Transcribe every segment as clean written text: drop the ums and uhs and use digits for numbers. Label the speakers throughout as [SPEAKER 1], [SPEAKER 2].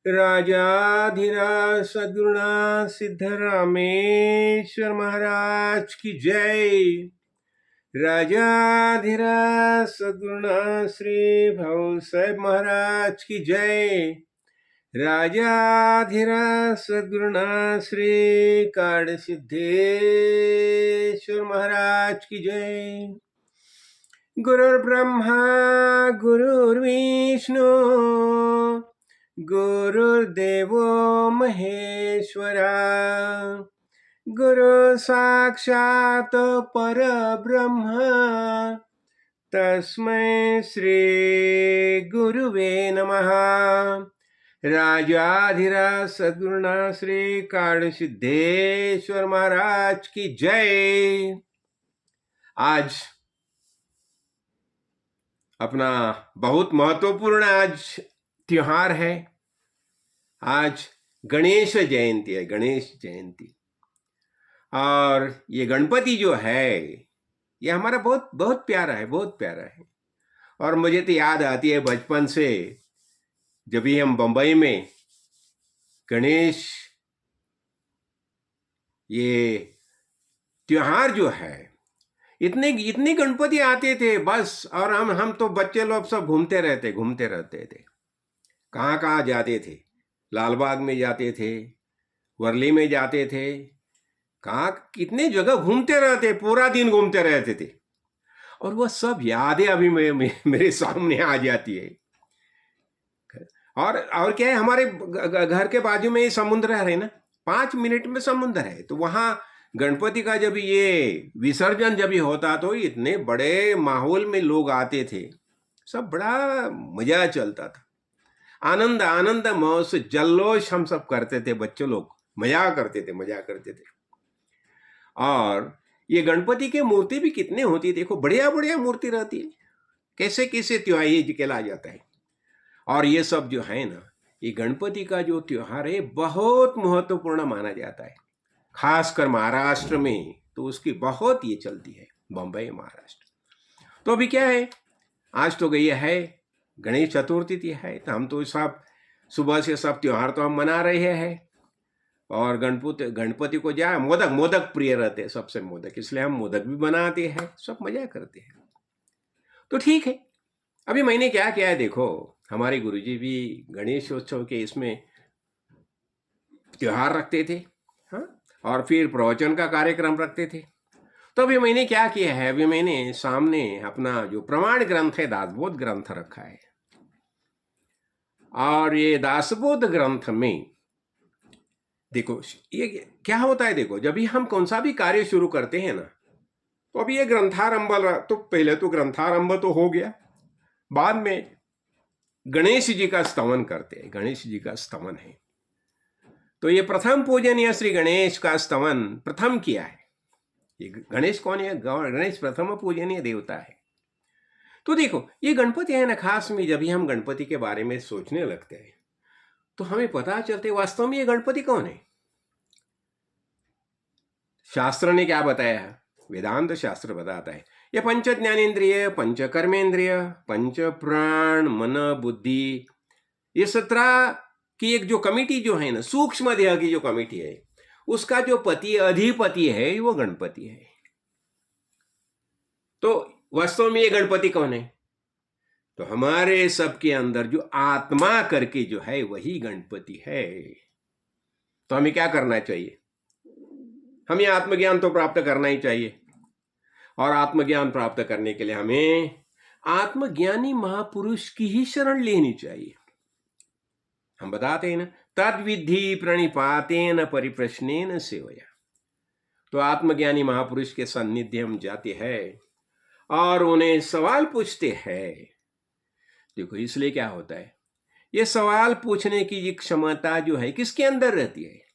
[SPEAKER 1] राजाधिराज सद्गुरुनाथ सिद्धरामेश्वर महाराज की जय। राजाधिराज सद्गुरुनाथ श्री भाऊ साहेब महाराज की जय। राजाधिराज सद्गुरुनाथ श्री काड़ सिद्धेश्वर महाराज की जय। गुरुर्ब्रह्मा गुरुर्विष्णु गुरुर्देवो महेश्वरा गुरु साक्षात् परब्रह्म तस्मै श्री गुरुवे नमः। राजाधिराज सद्गुरुनाथ श्री काड़ सिद्धेश्वर महाराज की जय। आज अपना बहुत महत्वपूर्ण आज त्योहार है। आज गणेश जयंती है, गणेश जयंती। और ये गणपति जो है ये हमारा बहुत बहुत प्यारा है, बहुत प्यारा है। और मुझे तो याद आती है बचपन से, जब भी हम बंबई में गणेश ये त्योहार जो है, इतने इतने गणपति आते थे बस। और हम तो बच्चे लोग सब घूमते रहते थे। कहाँ कहाँ जाते थे, लाल बाग में जाते थे, वर्ली में जाते थे, कहाँ कितने जगह घूमते रहते, पूरा दिन घूमते रहते थे। और वह सब यादें अभी मेरे सामने आ जाती है। और क्या है, हमारे घर के बाजू में ये समुद्र है ना, 5 मिनट में समुद्र है। तो वहाँ गणपति का जब ये विसर्जन जब होता तो इतने बड़े माहौल में लोग आते थे, सब बड़ा मजा चलता था। आनंद आनंद मौज जल्लोष हम सब करते थे, बच्चे लोग मजा करते थे। और ये गणपति की मूर्ति भी कितने होती है, देखो बढ़िया बढ़िया मूर्ति रहती है, कैसे कैसे त्योहार ये कहला जाता है। और ये सब जो है ना, ये गणपति का जो त्योहार है बहुत महत्वपूर्ण माना जाता है। खासकर महाराष्ट्र में तो उसकी बहुत ये चलती है, बम्बई महाराष्ट्र। तो अभी क्या है, आज तो गई है गणेश चतुर्थी है। तो हम तो सब सुबह से सब त्योहार तो हम मना रहे हैं। और गणपति को क्या मोदक प्रिय रहते हैं सबसे, मोदक, इसलिए हम मोदक भी बनाते हैं, सब मजा करते हैं। तो ठीक है, अभी मैंने क्या किया है देखो, हमारे गुरुजी भी गणेशोत्सव के इसमें त्योहार रखते थे, हाँ, और फिर प्रवचन का कार्यक्रम रखते थे। तो अभी मैंने क्या किया है, अभी मैंने सामने अपना जो प्रमाण ग्रंथ है, दासबोध ग्रंथ रखा है। और ये दासबोध ग्रंथ में देखो ये क्या होता है, देखो जब भी हम कौन सा भी कार्य शुरू करते हैं ना, तो अभी ये ग्रंथारंभ, तो पहले तो ग्रंथारंभ तो हो गया, बाद में गणेश जी का स्तवन करते हैं, गणेश जी का स्तवन है। तो ये प्रथम पूजनीय श्री गणेश का स्तवन प्रथम किया है। ये गणेश कौन है? गणेश प्रथम पूजनीय देवता है। तो देखो ये गणपति है ना, खास में जब भी हम गणपति के बारे में सोचने लगते हैं तो हमें पता चलते वास्तव में ये गणपति कौन है। शास्त्र ने क्या बताया है, वेदांत शास्त्र बताता है ये पंच ज्ञानेन्द्रिय, पंच कर्मेंद्रिय, पंच प्राण, मन, बुद्धि, ये 17 की एक जो कमिटी जो है ना, सूक्ष्म देह की जो कमिटी है, उसका जो पति अधिपति है वो गणपति है। तो वास्तव में ये गणपति कौन है? तो हमारे सबके अंदर जो आत्मा करके जो है वही गणपति है। तो हमें क्या करना चाहिए? हमें आत्मज्ञान तो प्राप्त करना ही चाहिए। और आत्मज्ञान प्राप्त करने के लिए हमें आत्मज्ञानी महापुरुष की ही शरण लेनी चाहिए। हम बताते हैं ना, तद विधि प्रणिपातेन परिप्रश्नेन सेवया। तो आत्मज्ञानी महापुरुष के सान्निध्य हम जाते हैं और उन्हें सवाल पूछते हैं। देखो इसलिए क्या होता है, ये सवाल पूछने की ये क्षमता जो है किसके अंदर रहती है?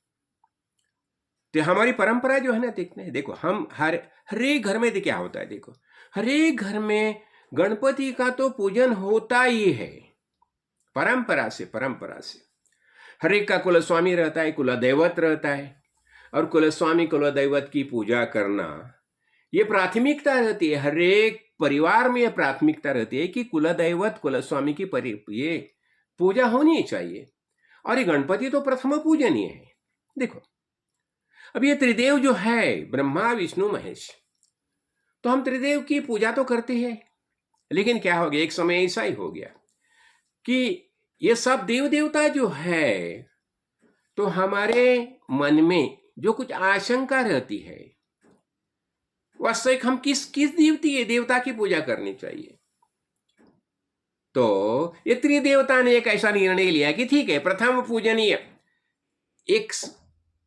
[SPEAKER 1] तो हमारी परंपरा जो है ना, देखते हैं, देखो हम हर एक घर में क्या होता है, देखो हर एक घर में गणपति का तो पूजन होता ही है, परंपरा से। हर एक का कुलस्वामी रहता है, कुलदैवत रहता है, और कुलस्वामी कुलदैवत की पूजा करना ये प्राथमिकता रहती है। हर एक परिवार में यह प्राथमिकता रहती है कि कुलदैवत कुलस्वामी की ये पूजा होनी चाहिए। और ये गणपति तो प्रथम पूजनीय है। देखो, अब ये त्रिदेव जो है, ब्रह्मा विष्णु महेश, तो हम त्रिदेव की पूजा तो करते हैं, लेकिन क्या हो गया, एक समय ऐसा ही हो गया कि ये सब देव देवता जो है, तो हमारे मन में जो कुछ आशंका रहती है, वास्तविक हम किस किस देवता की पूजा करनी चाहिए। तो ये त्रिदेवता ने एक ऐसा निर्णय लिया कि ठीक है, प्रथम पूजनीय, एक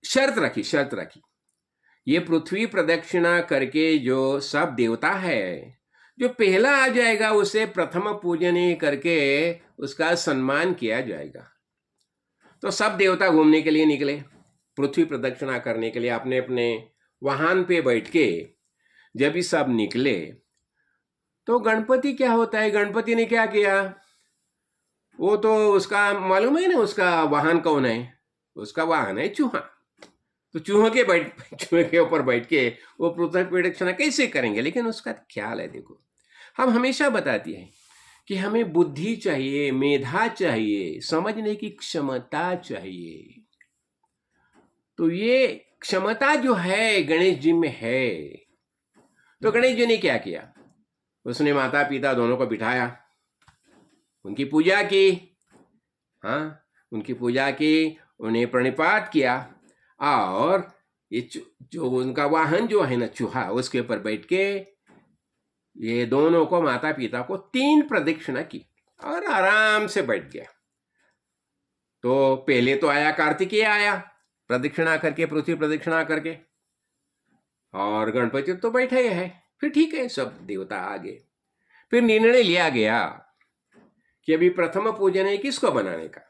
[SPEAKER 1] शर्त रखी, ये पृथ्वी प्रदक्षिणा करके जो सब देवता है, जो पहला आ जाएगा उसे प्रथम पूजनीय करके उसका सम्मान किया जाएगा। तो सब देवता घूमने के लिए निकले, पृथ्वी प्रदक्षिणा करने के लिए अपने अपने वाहन पे बैठ के जब ये सब निकले, तो गणपति क्या होता है, गणपति ने क्या किया, वो तो उसका मालूम है ना, उसका वाहन कौन है, उसका वाहन है चूहा। तो चूहे के ऊपर बैठ के वो पृथ्वी प्रदक्षिणा कैसे करेंगे। लेकिन उसका ख्याल है, देखो हम हमेशा बताती हैं कि हमें बुद्धि चाहिए, मेधा चाहिए, समझने की क्षमता चाहिए। तो ये क्षमता जो है गणेश जी में है। तो गणेश जी ने क्या किया, उसने माता पिता दोनों को बिठाया, उनकी पूजा की, हाँ उनकी पूजा की, उन्हें प्रणिपात किया, और ये जो उनका वाहन जो है ना चूहा, उसके ऊपर बैठ के ये दोनों को, माता पिता को 3 प्रदक्षिणा की और आराम से बैठ गया। तो पहले तो आया कार्तिकेय, आया प्रदक्षिणा करके, पृथ्वी प्रदक्षिणा करके, और गणपति तो बैठे है। फिर ठीक है, सब देवता आ गए। फिर निर्णय लिया गया कि अभी प्रथम पूजन है किसको बनाने का,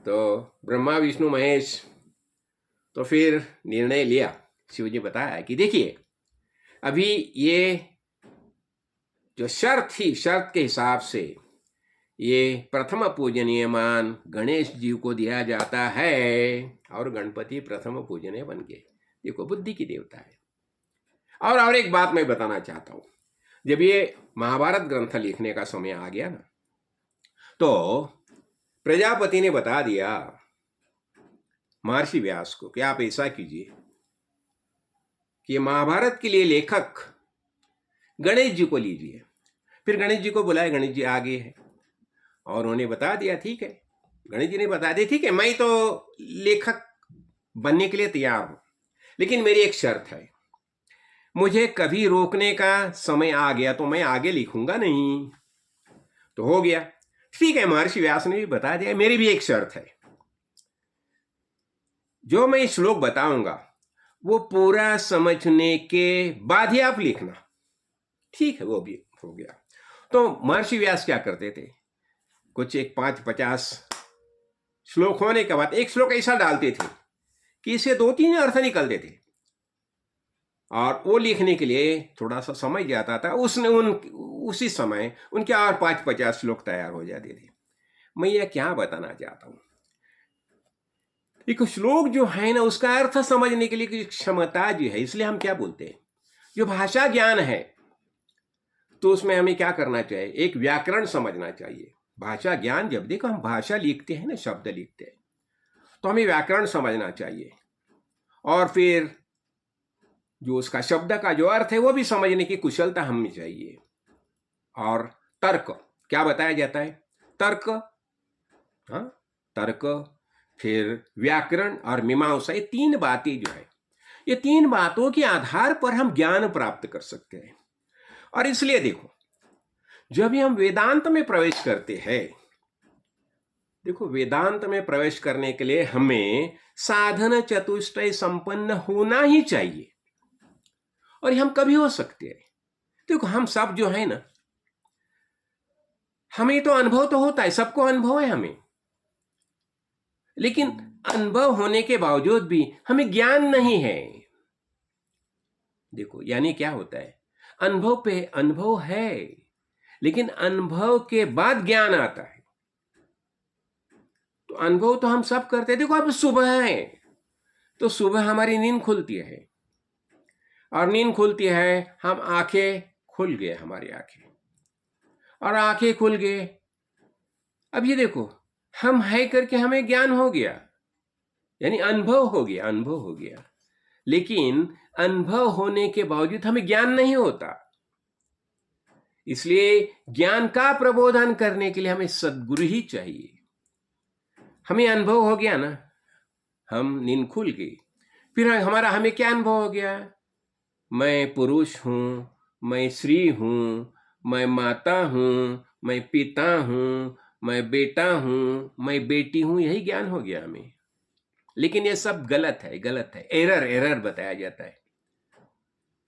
[SPEAKER 1] तो ब्रह्मा विष्णु महेश। तो फिर निर्णय लिया, शिव जी बताया कि देखिए, अभी ये जो शर्त थी, शर्त के हिसाब से ये प्रथम पूजनीय मान गणेश जी को दिया जाता है, और गणपति प्रथम पूजनीय बन गए। देखो, बुद्धि की देवता है। और एक बात मैं बताना चाहता हूं, जब ये महाभारत ग्रंथ लिखने का समय आ गया ना, तो प्रजापति ने बता दिया महर्षि व्यास को कि आप ऐसा कीजिए कि महाभारत के लिए लेखक गणेश जी को लीजिए। फिर गणेश जी को बुलाए, गणेश जी आ गए हैं, और उन्हें बता दिया, ठीक है, गणेश जी ने बता दिया, ठीक है, मैं तो लेखक बनने के लिए तैयार हूं, लेकिन मेरी एक शर्त है, मुझे कभी रोकने का समय आ गया तो मैं आगे लिखूंगा नहीं। तो हो गया, ठीक है, महर्षि व्यास ने भी बता दिया, मेरी भी एक शर्त है, जो मैं श्लोक बताऊंगा वो पूरा समझने के बाद ही आप लिखना। ठीक है, वो भी हो गया। तो महर्षि व्यास क्या करते थे, कुछ एक 5-50 श्लोक होने के बाद एक श्लोक ऐसा डालते थे कि इससे 2-3 अर्थ निकलते थे, और वो लिखने के लिए थोड़ा सा समय जाता था। उसी समय उनके और 5-50 श्लोक तैयार हो जाते थे। मैं यह क्या बताना चाहता हूं, एक श्लोक जो है ना, उसका अर्थ समझने के लिए कुछ क्षमता जो है। इसलिए हम क्या बोलते हैं, जो भाषा ज्ञान है, तो उसमें हमें क्या करना चाहिए, एक व्याकरण समझना चाहिए। भाषा ज्ञान, जब देखो हम भाषा लिखते हैं ना, शब्द लिखते हैं, तो हमें व्याकरण समझना चाहिए, और फिर जो उसका शब्द का जो अर्थ है वो भी समझने की कुशलता हमें चाहिए। और तर्क क्या बताया जाता है, तर्क, हाँ तर्क, फिर व्याकरण और मीमांसा, ये 3 बातें जो है, ये 3 बातों के आधार पर हम ज्ञान प्राप्त कर सकते हैं। और इसलिए देखो, जब हम वेदांत में प्रवेश करते हैं, देखो वेदांत में प्रवेश करने के लिए हमें साधन चतुष्टय संपन्न होना ही चाहिए। और हम कभी हो सकते हैं, देखो हम सब जो है ना, हमें तो अनुभव तो होता है, सबको अनुभव है हमें, लेकिन अनुभव होने के बावजूद भी हमें ज्ञान नहीं है। देखो यानी क्या होता है, अनुभव पे अनुभव है, लेकिन अनुभव के बाद ज्ञान आता है। तो अनुभव तो हम सब करते हैं। देखो अब सुबह है तो सुबह हमारी नींद खुलती है, और नींद खुलती है, हम आंखें खुल गए, हमारी आंखें, और आंखें खुल गए। अब ये देखो, हम है करके हमें ज्ञान हो गया, यानी अनुभव हो गया, अनुभव हो गया। लेकिन अनुभव होने के बावजूद हमें ज्ञान नहीं होता। इसलिए ज्ञान का प्रबोधन करने के लिए हमें सद्गुरु ही चाहिए। हमें अनुभव हो गया ना, हम नींद खुल गई, फिर हमें क्या अनुभव हो गया? मैं पुरुष हूं, मैं स्त्री हूं, मैं माता हूं, मैं पिता हूं, मैं बेटा हूं, मैं बेटी हूं, यही ज्ञान हो गया हमें। लेकिन ये सब गलत है, गलत है, एरर बताया जाता है,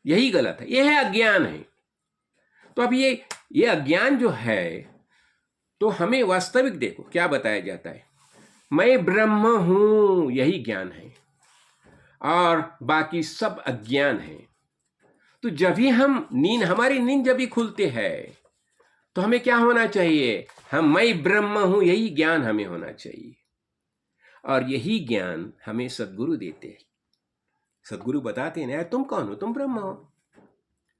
[SPEAKER 1] यही गलत है, यह है अज्ञान है। तो अब ये अज्ञान जो है, तो हमें वास्तविक देखो क्या बताया जाता है, मैं ब्रह्म हूं, यही ज्ञान है, और बाकी सब अज्ञान है। तो जब भी हमारी नींद जब भी खुलते हैं, तो हमें क्या होना चाहिए? मैं ब्रह्म हूं, यही ज्ञान हमें होना चाहिए, और यही ज्ञान हमें सद्गुरु देते हैं। सद्गुरु बताते हैं, तुम कौन हो? तुम ब्रह्म हो,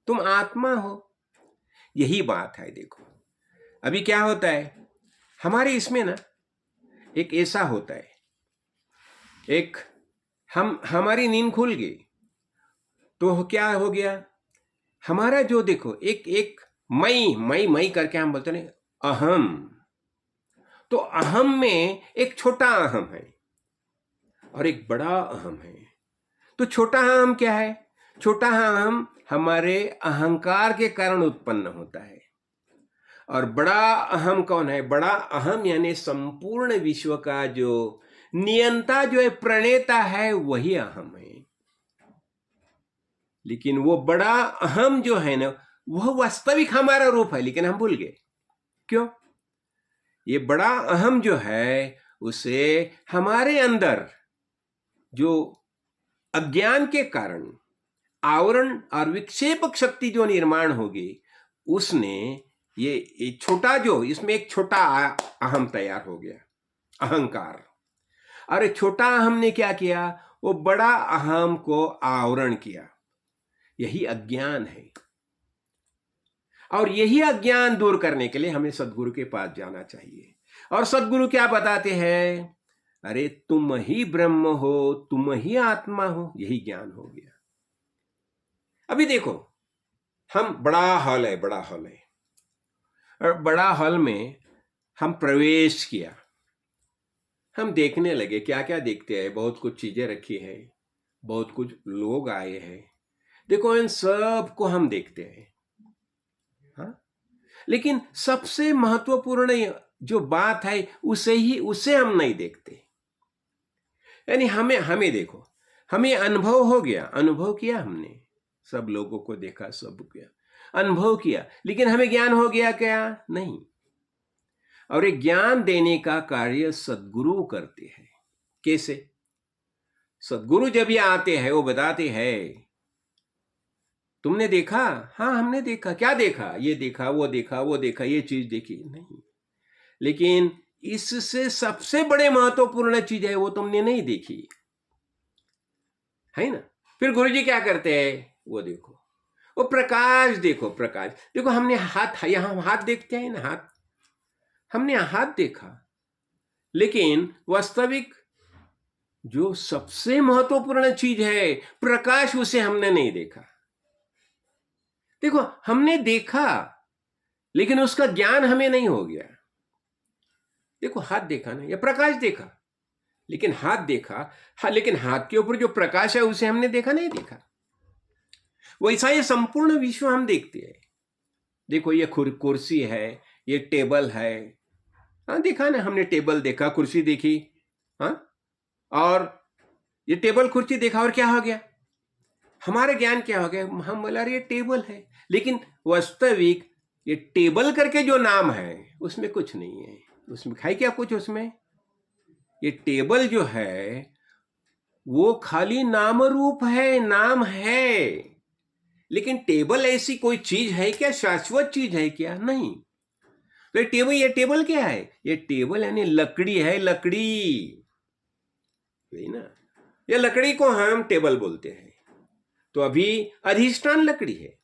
[SPEAKER 1] तुम आत्मा हो। यही बात है। देखो अभी क्या होता है हमारे इसमें ना, एक ऐसा होता है, एक हमारी नींद खुल गई तो क्या हो गया, हमारा जो देखो एक मई करके हम बोलते हैं अहम। तो अहम में एक छोटा अहम है और एक बड़ा अहम है। तो छोटा अहम क्या है? छोटा अहम हमारे अहंकार के कारण उत्पन्न होता है, और बड़ा अहम कौन है? बड़ा अहम यानी संपूर्ण विश्व का जो नियंता, जो है प्रणेता है, वही अहम है। लेकिन वो बड़ा अहम जो है ना, वह वास्तविक हमारा रूप है, लेकिन हम भूल गए। क्यों? ये बड़ा अहम जो है, उसे हमारे अंदर जो अज्ञान के कारण आवरण और विक्षेपक शक्ति जो निर्माण होगी, उसने ये छोटा, जो इसमें एक छोटा अहम तैयार हो गया, अहंकार। और छोटा अहम ने क्या किया? वो बड़ा अहम को आवरण किया। यही अज्ञान है, और यही अज्ञान दूर करने के लिए हमें सद्गुरु के पास जाना चाहिए। और सद्गुरु क्या बताते हैं? अरे तुम ही ब्रह्म हो, तुम ही आत्मा हो, यही ज्ञान हो गया। अभी देखो, हम बड़ा हॉल है, बड़ा हॉल है, और बड़ा हॉल में हम प्रवेश किया, हम देखने लगे, क्या क्या देखते हैं, बहुत कुछ चीजें रखी है, बहुत कुछ लोग आए हैं, देखो इन सब को हम देखते हैं। हाँ, लेकिन सबसे महत्वपूर्ण जो बात है, उसे हम नहीं देखते। यानी हमें देखो, हमें अनुभव हो गया, अनुभव किया हमने, सब लोगों को देखा, सब किया, अनुभव किया, लेकिन हमें ज्ञान हो गया क्या? नहीं। और एक ज्ञान देने का कार्य सद्गुरु करते हैं। कैसे? सद्गुरु जब ये आते हैं, वो बताते हैं, तुमने देखा? हाँ हमने देखा। क्या देखा? ये देखा, वो देखा, वो देखा, ये चीज देखी। नहीं, लेकिन इससे सबसे बड़े महत्वपूर्ण चीज है, वो तुमने नहीं देखी, है ना? फिर गुरुजी क्या करते हैं? वो देखो, वो प्रकाश देखो, प्रकाश देखो। हमने हाथ, यहां हाथ देखते हैं ना, हाथ, हमने हाथ देखा, लेकिन वास्तविक जो सबसे महत्वपूर्ण चीज है प्रकाश, उसे हमने नहीं देखा। देखो हमने देखा, लेकिन उसका ज्ञान हमें नहीं हो गया। देखो हाथ देखा ना, या प्रकाश देखा, लेकिन हाथ देखा, हाँ, लेकिन हाथ के ऊपर जो प्रकाश है उसे हमने देखा नहीं देखा। वैसा ये संपूर्ण विश्व हम देखते हैं। देखो ये कुर्सी है, ये टेबल है, हाँ देखा ना, हमने टेबल देखा, कुर्सी देखी, हाँ, और ये टेबल कुर्सी देखा, और क्या हो गया? हमारा ज्ञान क्या हो गया? हम बोला ये टेबल है, लेकिन वास्तविक ये टेबल करके जो नाम है उसमें कुछ नहीं है। उसमें है क्या कुछ? उसमें ये टेबल जो है वो खाली नाम रूप है, नाम है, लेकिन टेबल ऐसी कोई चीज है क्या? शाश्वत चीज है क्या? नहीं। तो ये टेबल क्या है? ये टेबल यानी लकड़ी है, लकड़ी, वही ना, ये लकड़ी को हम टेबल बोलते हैं। तो अभी अधिष्ठान लकड़ी है।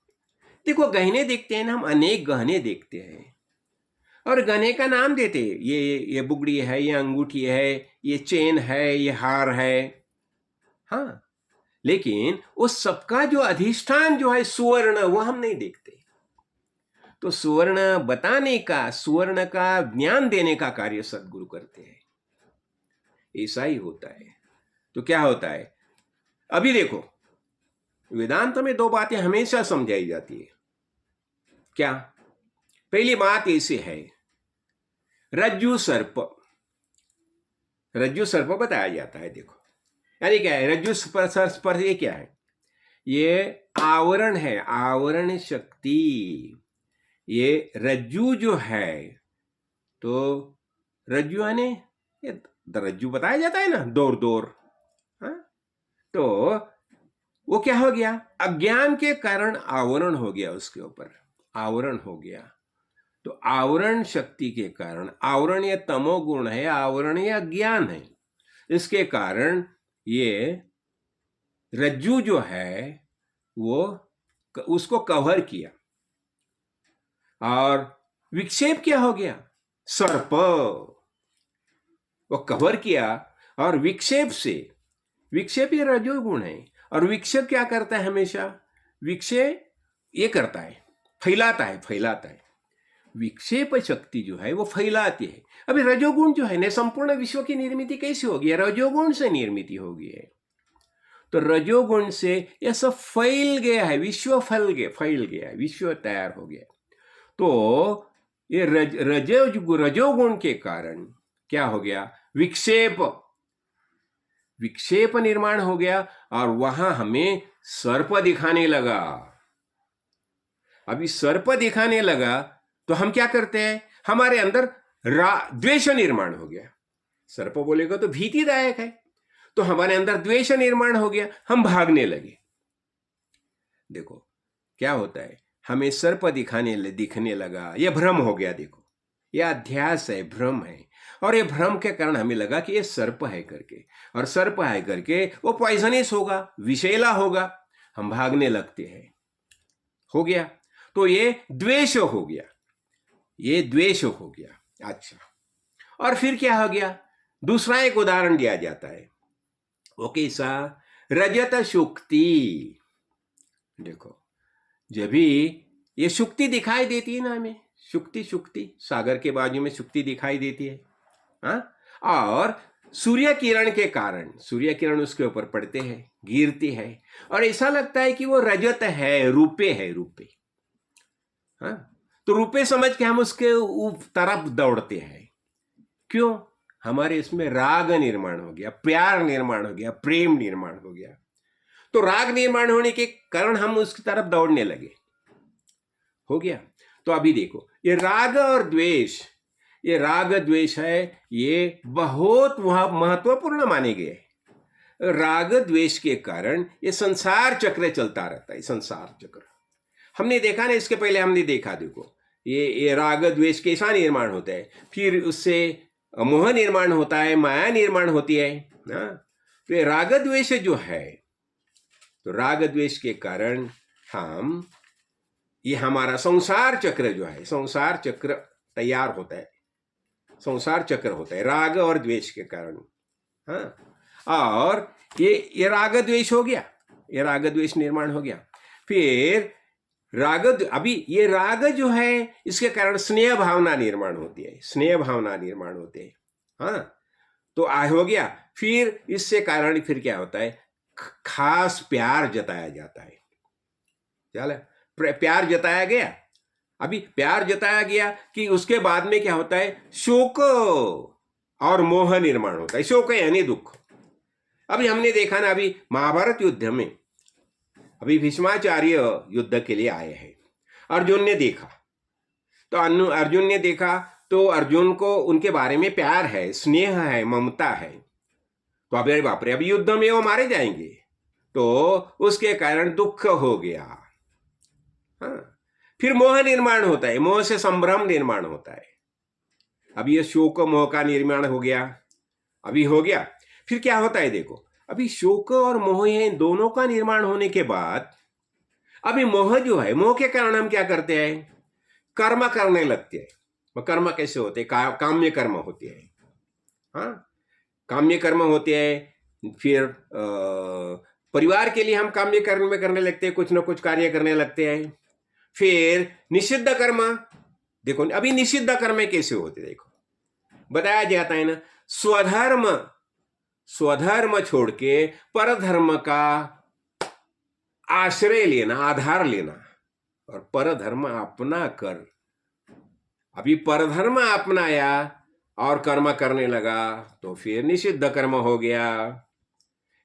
[SPEAKER 1] देखो गहने देखते हैं ना, हम अनेक गहने देखते हैं और गहने का नाम देते हैं, ये बुगड़ी है, ये अंगूठी है, ये चेन है, ये हार है, हाँ, लेकिन उस सबका जो अधिष्ठान जो है सुवर्ण, वो हम नहीं देखते। तो सुवर्ण बताने का, सुवर्ण का ज्ञान देने का कार्य सद्गुरु करते हैं। ऐसा ही होता है। तो क्या होता है, अभी देखो वेदांत में दो बातें हमेशा समझाई जाती है। क्या? पहली बात ऐसे है, रज्जु सर्प, रज्जु सर्प बताया जाता है। देखो यानी क्या है, रज्जु सर्प, ये क्या है? ये आवरण है, आवरण शक्ति। ये रज्जु जो है, तो रज्जु यानी ये रज्जु बताया जाता है ना, दौर, हाँ? तो वो क्या हो गया? अज्ञान के कारण आवरण हो गया, उसके ऊपर आवरण हो गया। तो आवरण शक्ति के कारण, आवरण ये तमोगुण है, आवरण ये अज्ञान है, इसके कारण ये रज्जु जो है वो उसको कवर किया। और विक्षेप क्या हो गया? सर्प, वो कवर किया। और विक्षेप से, विक्षेप ये रजोगुण है, और विक्षेप क्या करता है? हमेशा विक्षेप ये करता है, फैलाता है। विक्षेप शक्ति जो है वो फैलाती है। अभी रजोगुण जो है ना, संपूर्ण विश्व की निर्मिति कैसे होगी? रजोगुण से निर्मिति होगी है। तो रजोगुण से यह सब फैल गया है, विश्व फैल गया है, विश्व तैयार हो गया। तो ये रजोगुण के कारण क्या हो गया? विक्षेप निर्माण हो गया, और वहां हमें सर्प दिखाने लगा। अभी सर्प दिखाने लगा तो हम क्या करते हैं? हमारे अंदर द्वेष निर्माण हो गया। सर्प बोलेगा तो भीतिदायक है, तो हमारे अंदर द्वेष निर्माण हो गया, हम भागने लगे। देखो क्या होता है, हमें सर्प दिखने लगा, यह भ्रम हो गया। देखो यह अध्यास है, भ्रम है, और ये भ्रम के कारण हमें लगा कि ये सर्प है करके, और सर्प है करके वो पॉइजनस होगा, विषैला होगा, हम भागने लगते हैं। हो गया, तो ये द्वेष हो गया, ये द्वेष हो गया। अच्छा, और फिर क्या हो गया? दूसरा एक उदाहरण दिया जाता है, वो कैसा? रजत शुक्ति। देखो जब भी ये शुक्ति दिखाई देती है ना हमें, शुक्ति सागर के बाजू में शुक्ति दिखाई देती है, हाँ? और सूर्य किरण के कारण, सूर्य किरण उसके ऊपर पड़ते हैं, गिरती है, और ऐसा लगता है कि वो रजत है, रूपे है, हाँ? तो रूपे समझ के हम उसके तरफ दौड़ते हैं। क्यों? हमारे इसमें राग निर्माण हो गया, प्यार निर्माण हो गया, प्रेम निर्माण हो गया। तो राग निर्माण होने के कारण हम उसकी तरफ दौड़ने लगे। हो गया। तो अभी देखो ये राग और द्वेष, ये राग द्वेष है, ये बहुत महत्वपूर्ण माने गए। राग द्वेष के कारण ये संसार चक्र चलता रहता है। संसार चक्र हमने देखा ना, इसके पहले हमने देखा। देखो ये राग द्वेष कैसा निर्माण होता है, फिर उससे मोह निर्माण होता है, माया निर्माण होती है ना। तो ये राग द्वेष जो है, तो राग द्वेष के कारण हम, ये हमारा संसार चक्र जो है, संसार चक्र तैयार होता है, संसार चक्र होता है राग और द्वेष के कारण, हाँ। और ये राग द्वेष हो गया, ये राग द्वेष निर्माण हो गया। फिर राग, अभी ये राग जो है इसके कारण स्नेह भावना निर्माण होती है, स्नेह भावना निर्माण होते हैं, हाँ। तो हो गया। फिर इससे कारण फिर क्या होता है? खास प्यार जताया जाता है। चल, प्यार जताया गया। अभी प्यार जताया गया कि उसके बाद में क्या होता है? शोक और मोह निर्माण होता है। शोक यानी दुख। अभी हमने देखा ना, अभी महाभारत युद्ध में अभी भीष्माचार्य युद्ध के लिए आए हैं। अर्जुन ने देखा, तो अर्जुन ने देखा तो अर्जुन को उनके बारे में प्यार है, स्नेह है, ममता है। तो अभी बाप रे, अभी युद्ध में वो मारे जाएंगे, तो उसके कारण दुख हो गया, हाँ। फिर मोह निर्माण होता है, मोह से संभ्रम निर्माण होता है, अभी ये शोक मोह का निर्माण हो गया, अभी हो गया। फिर क्या होता है देखो, अभी शोक और मोह है, इन दोनों का निर्माण होने के बाद अभी मोह जो है, मोह के कारण हम क्या करते हैं, कर्म करने लगते हैं। वो कर्म कैसे होते हैं, काम्य कर्म होते हैं। हाँ, काम्य कर्म होते हैं। फिर परिवार के लिए हम काम्य कर्म में करने लगते हैं, कुछ ना कुछ कार्य करने लगते हैं। फिर निषिद्ध कर्म, देखो अभी निषिद्ध कर्म कैसे होते, देखो बताया जाता है ना, स्वधर्म, स्वधर्म छोड़ के परधर्म का आश्रय लेना, आधार लेना, और परधर्म अपना कर। अभी परधर्म अपनाया और कर्म करने लगा तो फिर निषिद्ध कर्म हो गया।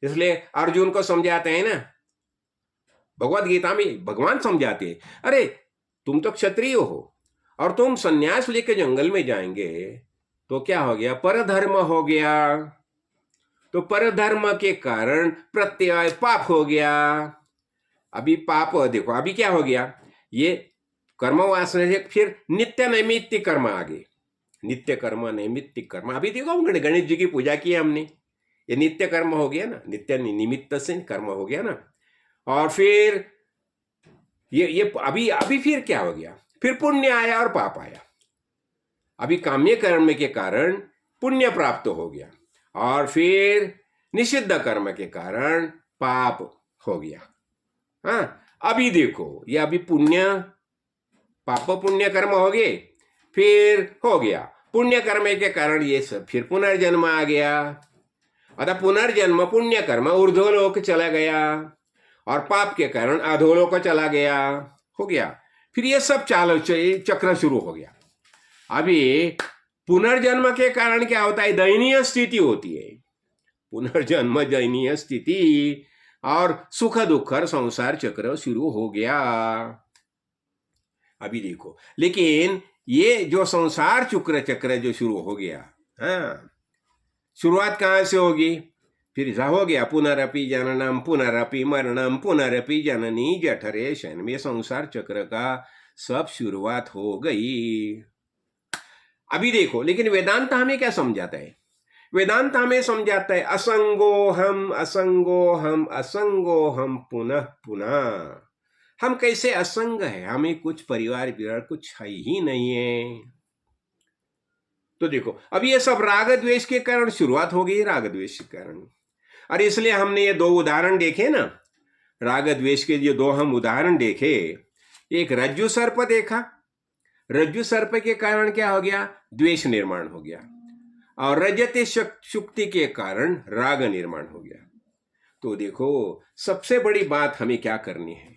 [SPEAKER 1] इसलिए अर्जुन को समझाते हैं ना, भगवत गीता में भगवान समझाते हैं, अरे तुम तो क्षत्रिय हो और तुम सन्यास लेके जंगल में जाएंगे तो क्या हो गया, परधर्म हो गया। तो परधर्म के कारण प्रत्यय पाप हो गया। अभी पाप देखो, अभी क्या हो गया, ये कर्म वासना से फिर नित्य नैमित्तिक कर्म आ गए। नित्य कर्म, नैमित्तिक कर्म, अभी देखो गणेश जी की पूजा की हमने, ये नित्य कर्म हो गया ना, नित्य निमित्त से कर्म हो गया ना। और फिर ये अभी अभी फिर क्या हो गया, फिर पुण्य आया और पाप आया। अभी काम्य कर्म के कारण पुण्य प्राप्त हो गया और फिर निषिद्ध कर्म के कारण पाप हो गया। हाँ, अभी देखो ये अभी पुण्य, पाप पुण्य कर्म हो गए, फिर हो गया पुण्य कर्म के कारण ये सब, फिर पुनर्जन्म आ गया। अतः पुनर्जन्म पुण्य कर्म ऊर्ध्वलोक चला गया और पाप के कारण अधोलोक चला गया, हो गया। फिर ये सब चाल चक्र शुरू हो गया। अभी पुनर्जन्म के कारण क्या होता है, दयनीय स्थिति होती है। पुनर्जन्म दयनीय स्थिति और सुख दुख संसार चक्र शुरू हो गया। अभी देखो, लेकिन ये जो संसार चक्र जो शुरू हो गया, हाँ, शुरुआत कहां से होगी, फिर हो गया पुनरपि जननम पुनरपि मरणम पुनरपि जननी जठरे शयनम, ये संसार चक्र का सब शुरुआत हो गई। अभी देखो, लेकिन वेदांत हमें क्या समझाता है, वेदांत हमें समझाता है असंगो हम असंगो हम असंगो हम पुनः पुनः। हम कैसे असंग है, हमें कुछ परिवार विवार कुछ है ही नहीं है। तो देखो अब ये सब राग द्वेष के कारण शुरुआत हो गई, राग द्वेष के कारण। और इसलिए हमने ये दो उदाहरण देखे ना, राग द्वेष के जो दो हम उदाहरण देखे, एक रज्जु सर्प देखा, रज्जु सर्प के कारण क्या हो गया, द्वेष निर्माण हो गया, और रजते शुक्ति के कारण राग निर्माण हो गया। तो देखो सबसे बड़ी बात हमें क्या करनी है,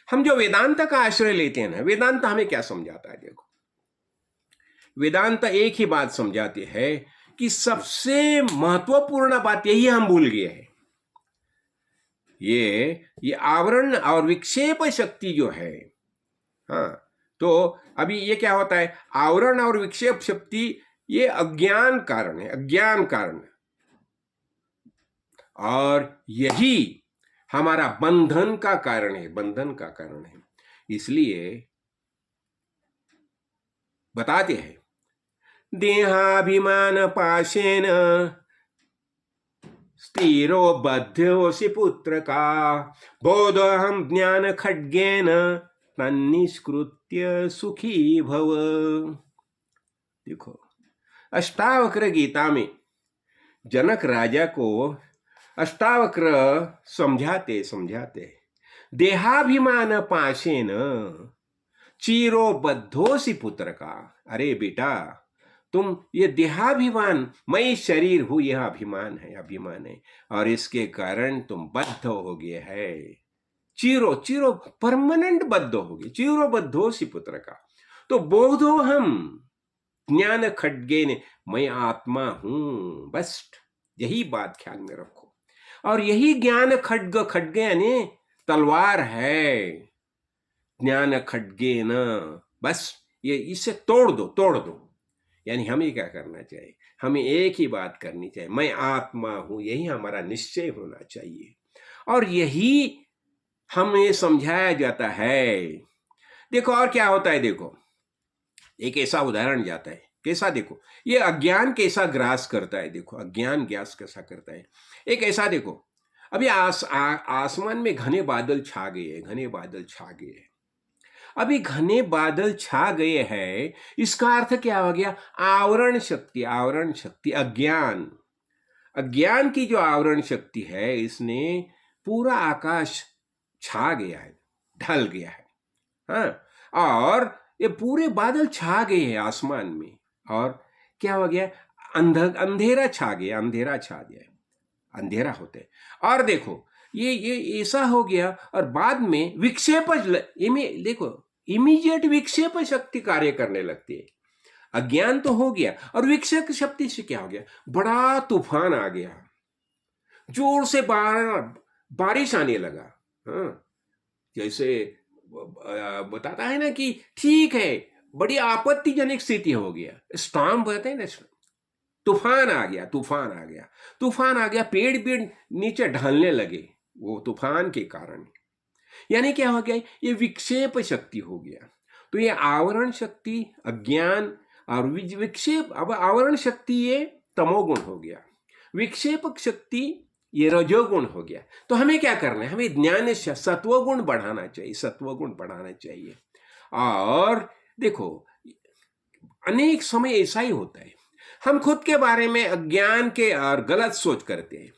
[SPEAKER 1] हम जो वेदांत का आश्रय लेते हैं ना, वेदांत हमें क्या समझाता है, देखो वेदांत एक ही बात समझाते हैं कि सबसे महत्वपूर्ण बात यही हम भूल गए हैं, ये आवरण और विक्षेप शक्ति जो है। हाँ, तो अभी ये क्या होता है, आवरण और विक्षेप शक्ति ये अज्ञान कारण है, अज्ञान कारण, और यही हमारा बंधन का कारण है, बंधन का कारण है। इसलिए बताते हैं, देहाभिमान पाशेन स्थिरो बद्धोसि पुत्र का, बोधोहम ज्ञान खड्गेन तन्निष्कृत्य सुखी भव। देखो अष्टावक्र गीता में जनक राजा को अष्टावक्र समझाते समझाते, देहाभिमान पाशेन चीरो बद्धोसि पुत्र का, अरे बेटा तुम ये देहाभिमान, मैं शरीर हूं, यह अभिमान है, अभिमान है, और इसके कारण तुम बद्ध हो गए है, चीरो चिरो परमानेंट बद्ध हो गए, चीरो बद्धोसि पुत्र का। तो बोधो हम ज्ञान खड्गे ने, मैं आत्मा हूं, बस यही बात ख्याल में रखो। और यही ज्ञान खड्ग, खड्गे यानी तलवार है, ज्ञान खड्गे न, बस ये इसे तोड़ दो, तोड़ दो। यानी हमें क्या करना चाहिए, हमें एक ही बात करनी चाहिए, मैं आत्मा हूं, यही हमारा निश्चय होना चाहिए। और यही हमें समझाया जाता है। देखो और क्या होता है, देखो एक ऐसा उदाहरण जाता है, कैसा देखो, ये अज्ञान कैसा ग्रास करता है, देखो अज्ञान ग्रास कैसा करता है। एक ऐसा देखो, अभी आसमान में घने बादल छा गए हैं, घने बादल छा गए हैं। अभी घने बादल छा गए हैं, इसका अर्थ क्या हो गया? आवरण शक्ति, आवरण शक्ति, अज्ञान, अज्ञान की जो आवरण शक्ति है, इसने पूरा आकाश छा गया है, ढल गया है। हाँ, और ये पूरे बादल छा गए हैं आसमान में, और क्या हो गया? अंधेरा छा गया, अंधेरा छा गया, अंधेरा होते। और देखो ये ऐसा हो गया, और बाद में विक्षेप, देखो इमीडिएट विक्षेप शक्ति कार्य करने लगती है। अज्ञान तो हो गया, और विक्षेप शक्ति से क्या हो गया? बड़ा तूफान आ गया, जोर से बारिश आने लगा। हाँ, जैसे बताता है ना कि ठीक है, बड़ी आपत्तिजनक स्थिति हो गया, स्टॉर्म कहते हैं ना, तूफान आ गया, तूफान आ गया, तूफान आ गया, पेड़ पेड़ नीचे ढलने लगे वो तूफान के कारण। यानी क्या हो गया? ये विक्षेप शक्ति हो गया। तो ये आवरण शक्ति, अज्ञान और विक्षेप, अब आवरण शक्ति ये तमोगुण हो गया, विक्षेपक शक्ति ये रजोगुण हो गया। तो हमें क्या करना है? हमें ज्ञान सत्वगुण बढ़ाना चाहिए, सत्वगुण बढ़ाना चाहिए। और देखो अनेक समय ऐसा ही होता है, हम खुद के बारे में अज्ञान के और गलत सोच करते हैं।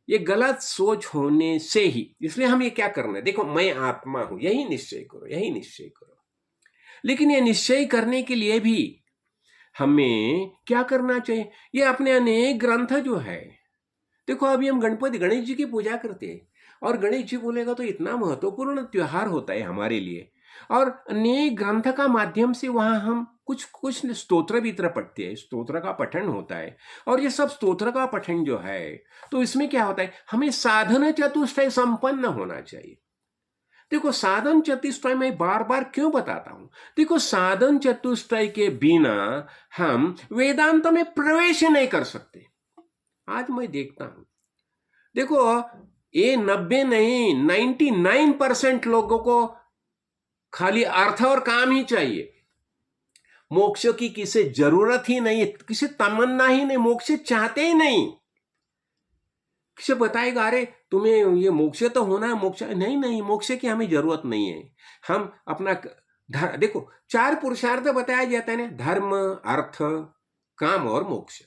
[SPEAKER 1] ये गलत सोच होने से ही, इसलिए हमें क्या करना है? देखो मैं आत्मा हूं, यही निश्चय करो, यही निश्चय करो। लेकिन ये निश्चय करने के लिए भी हमें क्या करना चाहिए? ये अपने अनेक ग्रंथ जो है, देखो अभी हम गणपति गणेश जी की पूजा करते हैं, और गणेश जी बोलेगा तो इतना महत्वपूर्ण त्योहार होता है हमारे लिए, और अनेक ग्रंथ का माध्यम से वहां हम कुछ कुछ स्तोत्र भीतर पढ़ते हैं, स्तोत्र का पठन होता है। और ये सब स्तोत्र का पठन जो है, तो इसमें क्या होता है? हमें साधन चतुष्टय संपन्न होना चाहिए। देखो साधन चतुष्टय मैं बार बार क्यों बताता हूं? देखो साधन चतुष्टय के बिना हम वेदांत में प्रवेश नहीं कर सकते। आज मैं देखता हूं, देखो ये 90 नहीं 99% लोगों को खाली अर्थ और काम ही चाहिए, मोक्ष की किसी जरूरत ही नहीं, किसी तमन्ना ही नहीं, मोक्ष चाहते ही नहीं। किसे बताएगा अरे तुम्हें ये मोक्ष तो होना है, मोक्ष नहीं, नहीं मोक्ष की हमें जरूरत नहीं है। हम अपना देखो 4 पुरुषार्थ बताया जाता है ना, धर्म, अर्थ, काम और मोक्ष।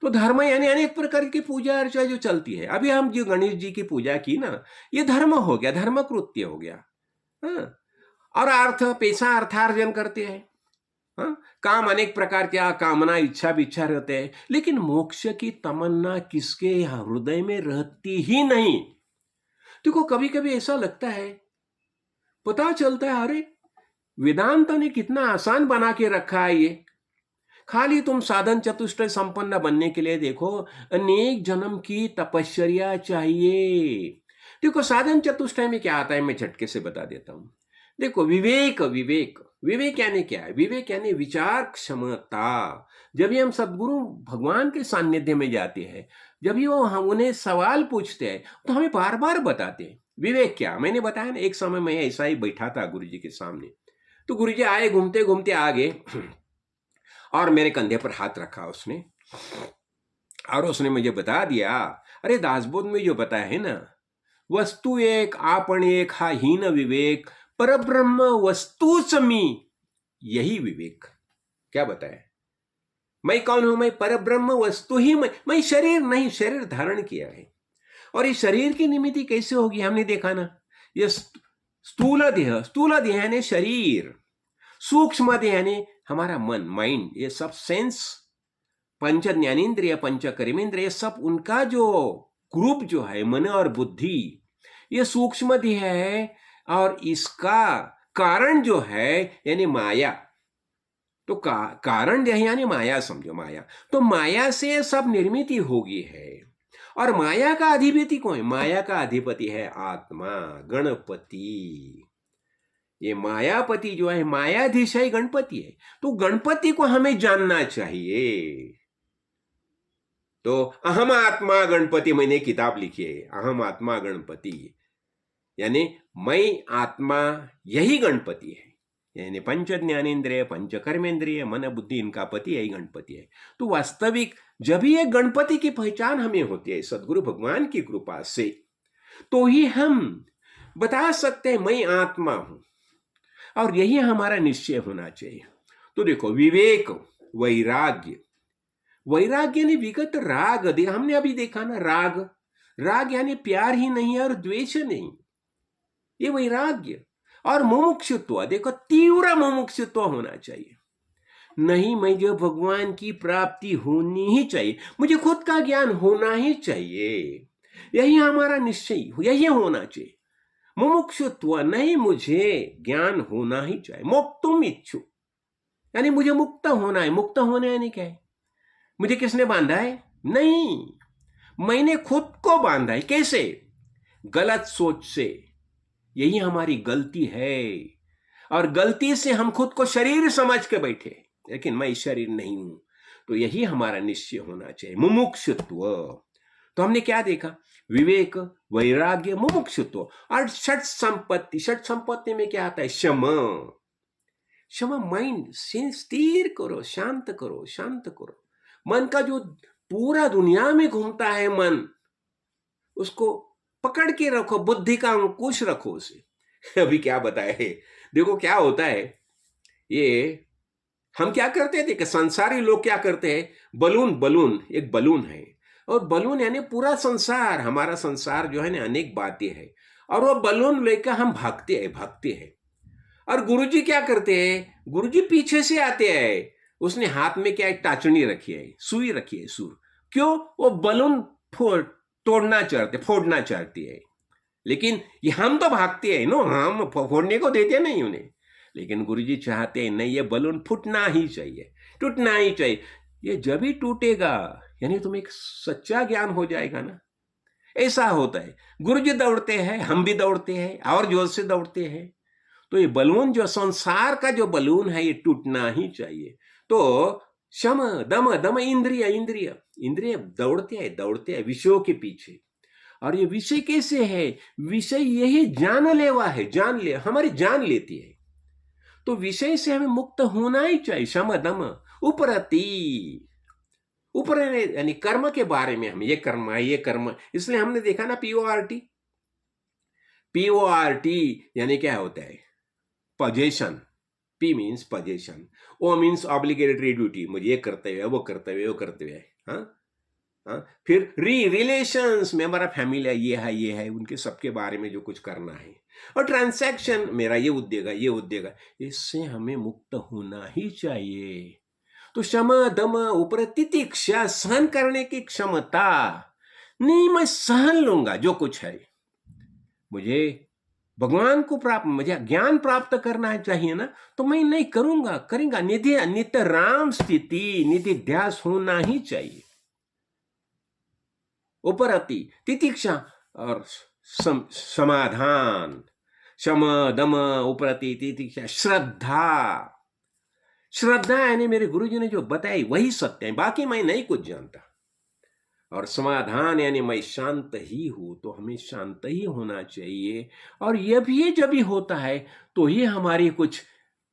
[SPEAKER 1] तो धर्म यानी अनेक प्रकार की पूजा अर्चा जो चलती है। अभी हम जो गणेश जी की पूजा की ना, ये धर्म हो गया, धर्म कृत्य हो गया। हाँ, और अर्थ, पैसा अर्थार्जन करते हैं। हाँ, काम अनेक प्रकार के कामना, इच्छा विच्छा रहते हैं, लेकिन मोक्ष की तमन्ना किसके हृदय में रहती ही नहीं। देखो कभी कभी ऐसा लगता है, पता चलता है अरे वेदांत ने कितना आसान बना के रखा है ये, खाली तुम साधन चतुष्टय संपन्न बनने के लिए देखो अनेक जन्म की तपश्चर्या चाहिए। देखो साधन चतुष्टय में क्या आता है, मैं झटके से बता देता हूं। देखो विवेक, विवेक, विवेक यानी क्या है? विवेक यानी विचार क्षमता। जब भी हम सदगुरु भगवान के सानिध्य में जाते हैं, जब भी वो हम उन्हें सवाल पूछते हैं, तो हमें बार बार बताते हैं विवेक क्या। मैंने बताया ना, एक समय मैं ऐसा ही बैठा था गुरु जी के सामने, तो गुरु जी आए, घूमते घूमते आ गए और मेरे कंधे पर हाथ रखा उसने, और उसने मुझे बता दिया, अरे दासबोध में जो बताया है ना, वस्तु एक आपण एक हा हीन विवेक, परब्रह्म वस्तु समी, यही विवेक। क्या बताया? मैं कौन हूं? मैं परब्रह्म वस्तु ही, मैं शरीर नहीं, शरीर धारण किया है। और इस शरीर की निमित्ति कैसे होगी? हमने देखा ना, ये स्थूल देह, स्थूल देह यानी शरीर, सूक्ष्म देह यानी हमारा मन, माइंड, ये सब सेंस, पंच ज्ञानेन्द्रिय, पंच कर्मेंद्रिय, सब उनका जो ग्रुप जो है, मन और बुद्धि, ये सूक्ष्म देह है। और इसका कारण जो है यानी माया, तो कारण जो है यानी माया, समझो माया। तो माया से सब निर्मित होगी है। और माया का अधिपति कौन है? माया का अधिपति है आत्मा, गणपति। ये मायापति जो है, मायाधीश है, गणपति है। तो गणपति को हमें जानना चाहिए। तो अहम आत्मा गणपति, मैंने किताब लिखी है, अहम आत्मा गणपति, यानी मैं आत्मा, यही गणपति है। यानी पंच ज्ञानेन्द्रिय, पंच कर्मेंद्रिय, मन बुद्धि, इनका पति यही गणपति है। तो वास्तविक जब भी एक गणपति की पहचान हमें होती है सदगुरु भगवान की कृपा से, तो ही हम बता सकते हैं मैं आत्मा हूं, और यही हमारा निश्चय होना चाहिए। तो देखो, विवेक, वैराग्य, वैराग्य ने विगत राग दिया, हमने अभी देखा ना, राग, राग यानी प्यार ही नहीं और द्वेष नहीं, ये वैराग्य। और मुमुक्षुत्व, देखो तीव्र मुमुक्षुत्व होना चाहिए। नहीं, मुझे भगवान की प्राप्ति होनी ही चाहिए, मुझे खुद का ज्ञान होना ही चाहिए, यही हमारा निश्चय, यही होना चाहिए। मुमुक्षुत्व नहीं, मुझे ज्ञान होना ही चाहिए। मोक्तुम इच्छु, यानी मुझे मुक्त होना है। मुक्त होना यानी क्या है? मुझे किसने बांधा है? नहीं, मैंने खुद को बांधा है। कैसे? गलत सोच से। यही हमारी गलती है, और गलती से हम खुद को शरीर समझ के बैठे, लेकिन मैं शरीर नहीं हूं। तो यही हमारा निश्चय होना चाहिए, मुमुक्षुत्व। तो हमने क्या देखा? विवेक, वैराग्य, मुमुक्षुत्व और षट संपत्ति। षट संपत्ति में क्या आता है? शम। शम, माइंड स्थिर करो, शांत करो, शांत करो। मन का जो पूरा दुनिया में घूमता है मन, उसको पकड़ के रखो, बुद्धि का अंकुश रखो उसे। अभी क्या बताए, देखो क्या होता है, ये हम क्या करते थे कि संसारी लोग क्या करते हैं, बलून, बलून, एक बलून है, और बलून यानी पूरा संसार, हमारा संसार जो है ना, अनेक बातें हैं, और वो बलून लेकर हम भागते हैं, भागते हैं। और गुरुजी क्या करते हैं? गुरुजी पीछे से आते हैं, उसने हाथ में क्या, एक टाचनी रखी है, सुई रखी है, सुर। क्यों? वो बलून तोड़ना चाहते, फोड़ना चाहती है। लेकिन ये हम तो भागते हैं नो, हम फोड़ने को देते नहीं उन्हें। लेकिन गुरुजी चाहते हैं नहीं, ये बलून फूटना ही चाहिए, टूटना ही चाहिए। ये जब ही टूटेगा यानी तुम्हें एक सच्चा ज्ञान हो जाएगा ना। ऐसा होता है, गुरुजी दौड़ते हैं, हम भी दौड़ते हैं, और जोर से दौड़ते हैं। तो ये बलून, जो संसार का जो बलून है, ये टूटना ही चाहिए। तो शम, दम, दम इंद्रिय, इंद्रिय, इंद्रिय दौड़ते हैं विषयों के पीछे। और ये विषय कैसे है? विषय यही जान लेवा है, जान ले, हमारी जान लेती है। तो विषय से हमें मुक्त होना ही चाहिए। शम, दम, उपरति, ऊपर यानी कर्म के बारे में, हम ये कर्म है, ये कर्म। इसलिए हमने देखा ना, PORT, PORT यानी क्या होता है? Possession. P means possession, O means obligatory duty, मुझे ये करते हुए, वो करते हुए, वो करते हुए। हाँ, फिर रिलेशंस में हमारा फैमिली है, ये है, उनके सबके बारे में जो कुछ करना है। और ट्रांसैक्शन, मेरा ये उद्योग है, ये उद्योग है, इससे हमें मुक्त होना ही चाहिए। तो शम, दम, ऊपर तितिक्षा, सहन करने की क्षमता। नहीं, मैं सहन लूंगा जो कुछ है, मुझे भगवान को प्राप्त, मुझे ज्ञान प्राप्त करना चाहिए ना, तो मैं नहीं करूंगा, करेंगा। निधि, नित्य राम स्थिति, निधि ध्यास होना ही चाहिए। उपरति, तितिक्षा और समाधान। शम, दम, उपरति, तितिक्षा, श्रद्धा। श्रद्धा यानी मेरे गुरुजी ने जो बताई वही सत्य है, बाकी मैं नहीं कुछ जानता। और समाधान यानी मैं शांत ही हूं, तो हमें शांत ही होना चाहिए। और यह भी जब भी होता है तो ही हमारी कुछ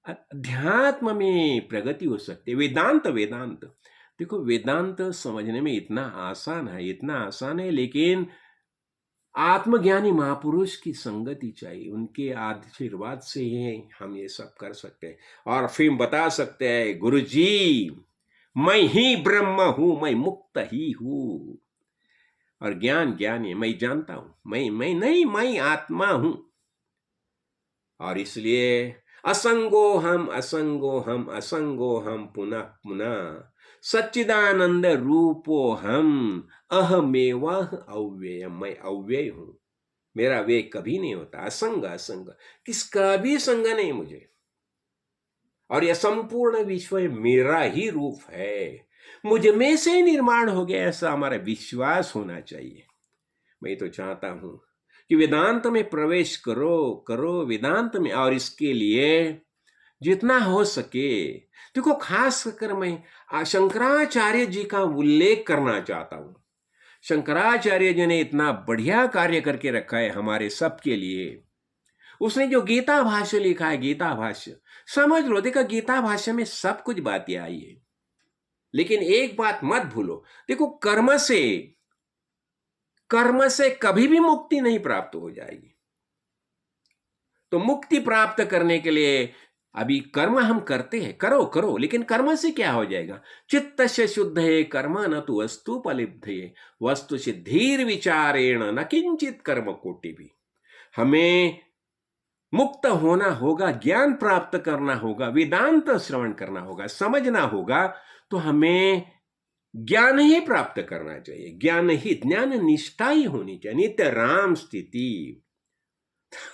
[SPEAKER 1] अध्यात्म में प्रगति हो सकती है। वेदांत, वेदांत देखो, वेदांत समझने में इतना आसान है, इतना आसान है, लेकिन आत्मज्ञानी महापुरुष की संगति चाहिए, उनके आशीर्वाद से ही हम ये सब कर सकते हैं। और फिर बता सकते हैं, गुरुजी मैं ही ब्रह्म हूं, मैं मुक्त ही हूं। और ज्ञान, ज्ञान है, मैं जानता हूं, मैं नहीं, मैं आत्मा हूं। और इसलिए असंगो हम, असंगो हम, असंगो हम, पुनः पुनः सच्चिदानंद रूपो हम, अहमेव अव्यय, मैं अव्यय हूं, मेरा वे कभी नहीं होता। असंग, असंग, किसका भी संग नहीं मुझे। और यह संपूर्ण विश्व मेरा ही रूप है, मुझ में से निर्माण हो गया, ऐसा हमारा विश्वास होना चाहिए। मैं तो चाहता हूं कि वेदांत में प्रवेश करो, करो वेदांत में। और इसके लिए जितना हो सके, देखो खास कर मैं शंकराचार्य जी का उल्लेख करना चाहता हूं। शंकराचार्य जी ने इतना बढ़िया कार्य करके रखा है हमारे सबके लिए। उसने जो गीता भाष्य लिखा है, गीता भाष्य समझ लो। देखो गीता भाष्य में सब कुछ बातें आई है, लेकिन एक बात मत भूलो, देखो कर्म से कभी भी मुक्ति नहीं प्राप्त हो जाएगी। तो मुक्ति प्राप्त करने के लिए अभी कर्म हम करते हैं, करो करो, लेकिन कर्म से क्या हो जाएगा? चित्त से शुद्ध है कर्म न तो वस्तु फलिब्धये वस्तु सिद्धिर विचारेण न किंचित कर्म कोटि भी। हमें मुक्त होना होगा, ज्ञान प्राप्त करना होगा, वेदांत श्रवण करना होगा, समझना होगा। तो हमें ज्ञान ही प्राप्त करना चाहिए, ज्ञान निष्ठा ही होनी चाहिए, नित्य राम स्थिति।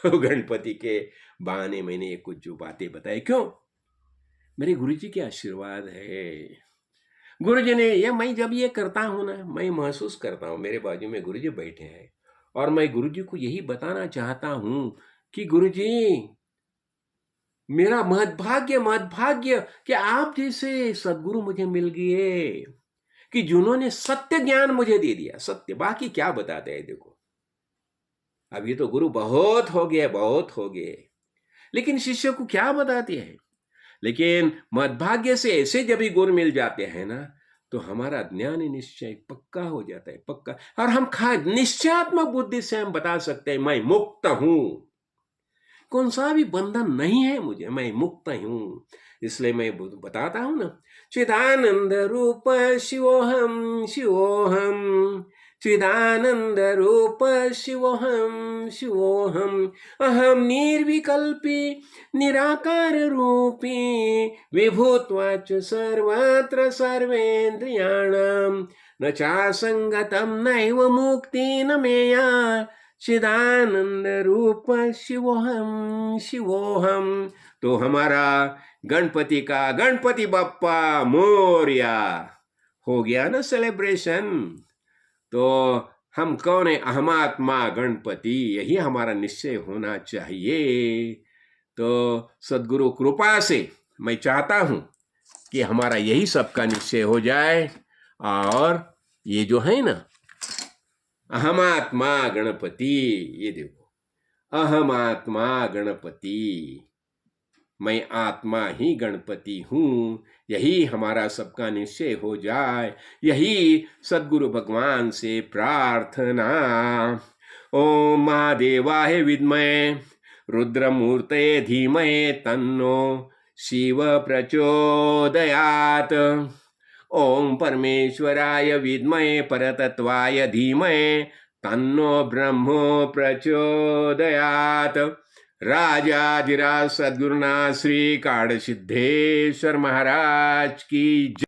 [SPEAKER 1] तो गणपति के बहाने मैंने ये कुछ जो बातें बताई, क्यों? मेरे गुरुजी के आशीर्वाद है। गुरुजी ने ये, मैं जब ये करता हूं ना, मैं महसूस करता हूं मेरे बाजू में गुरुजी बैठे हैं, और मैं गुरुजी को यही बताना चाहता हूं कि गुरुजी मेरा महद्भाग्य कि आप जैसे सदगुरु मुझे मिल गए, कि जिन्होंने सत्य ज्ञान मुझे दे दिया। सत्य, बाकी क्या बताते हैं देखो। अभी तो गुरु बहुत हो गए, बहुत हो गए, लेकिन शिष्य को क्या बताते हैं? लेकिन मद्भाग्य से ऐसे जब भी गुरु मिल जाते हैं ना, तो हमारा ज्ञान निश्चय पक्का हो जाता है, पक्का। और हम निश्चयात्मक बुद्धि से हम बता सकते हैं मैं मुक्त हूं, कौन सा भी बंधन नहीं है मुझे, मैं मुक्त हूं। इसलिए मैं बताता हूं ना, चिदानंद रूप शिवोहम शिवोहम, चिदानंद रूप शिवोहम शिवोहम, अहम निर्विकल्पी निराकार रूपी, विभूत्वाच सर्वत्र सर्वेन्द्रियाणाम, न चासंगतम नैव मुक्ति न मेया, चिदानंद रूप शिवोहम शिवोहम। तो हमारा गणपति बप्पा मोरया हो गया ना सेलिब्रेशन। तो हम कौन है? अहमात्मा गणपति, यही हमारा निश्चय होना चाहिए। तो सद्गुरु कृपा से मैं चाहता हूं कि हमारा यही सबका निश्चय हो जाए। और ये जो है ना अहमात्मा गणपति, ये देखो, अहमात्मा गणपति, मैं आत्मा ही गणपति हूं, यही हमारा सबका निश्चय हो जाए, यही सद्गुरु भगवान से प्रार्थना। ओम महादेवाय विद्महे रुद्रमूर्तये धीमहि तन्नो शिव प्रचोदयात्। ओम परमेश्वराय विद्महे परतत्वाय धीमहि तन्नो ब्रह्मो प्रचोदयात्। राजाधिराज सद्गुरुनाथ श्री काड़ सिद्धेश्वर महाराज की जय।